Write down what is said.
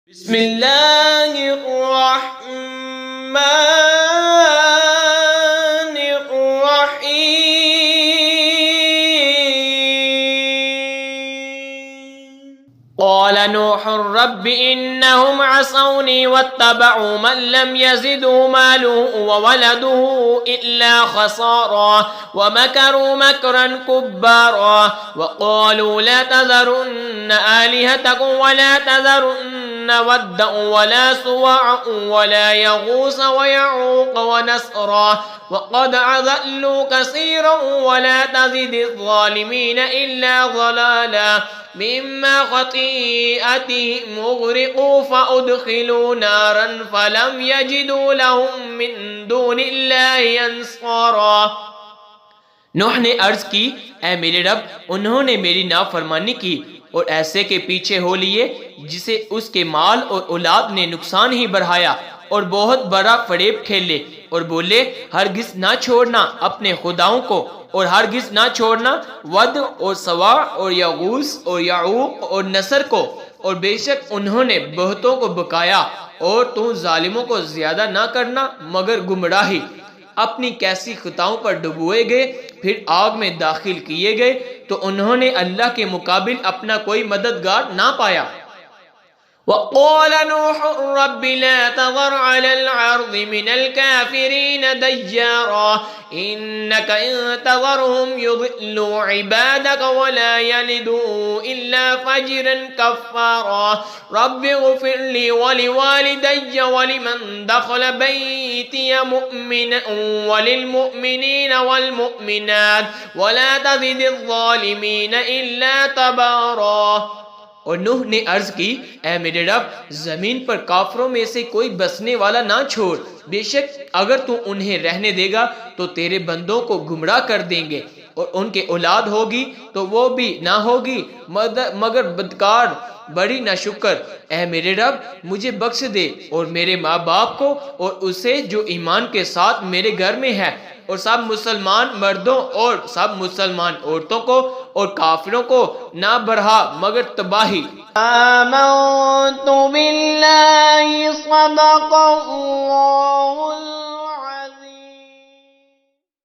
بسم اللہ الرحمن الرحیم قال نوح رب انہم عصونی واتبعوا من لم يزده ماله وولده الا خسارا ومكروا مكرا كبارا وقالوا لا تذرن آلهتكم ولا تذرن ودا ولا سواع ولا يغوث ويعوق ونسرا وقد أضلوا كثيرا ولا تزد الظالمين إلا ضلالا مما خطيئتهم أغرقوا فأدخلوا نارا فلم يجدوا لهم من دون الله أنصارا۔ نوح نے عرض کی، اے میرے رب، انہوں نے میری نافرمانی کی اور ایسے کے پیچھے ہو لیے جسے اس کے مال اور اولاد نے نقصان ہی بڑھایا اور بہت بڑا فریب کھیلے، اور بولے ہرگز نہ چھوڑنا اپنے خداؤں کو، اور ہرگز نہ چھوڑنا ود اور سواع اور یغوث اور یعوق اور نصر کو، اور بے شک انہوں نے بہتوں کو بکایا، اور تو ظالموں کو زیادہ نہ کرنا مگر گمراہی۔ اپنی کیسی خطاؤں پر ڈبوئے گئے، پھر آگ میں داخل کیے گئے تو انہوں نے اللہ کے مقابل اپنا کوئی مددگار نہ پایا۔ وقال نوح رب لا تذر على الأرض من الكافرين ديارا إنك إن تذرهم يضلوا عبادك ولا يلدوا إلا فجرا كفارا رب اغفر لي ولوالدي ولمن دخل بيتي مؤمنا وللمؤمنين والمؤمنات ولا تزد الظالمين إلا تبارا۔ اور نوح نے عرض کی، اے میرے رب، زمین پر کافروں میں سے کوئی بسنے والا نہ چھوڑ، بے شک اگر تو انہیں رہنے دے گا تو تیرے بندوں کو گمراہ کر دیں گے، اور ان کے اولاد ہوگی تو وہ بھی نہ ہوگی مگر بدکار بڑی ناشکر۔ اے میرے رب، مجھے بخش دے اور میرے ماں باپ کو اور اسے جو ایمان کے ساتھ میرے گھر میں ہے، اور سب مسلمان مردوں اور سب مسلمان عورتوں کو، اور کافروں کو نہ بڑھا مگر تباہی۔ آمنت باللہ صدق اللہ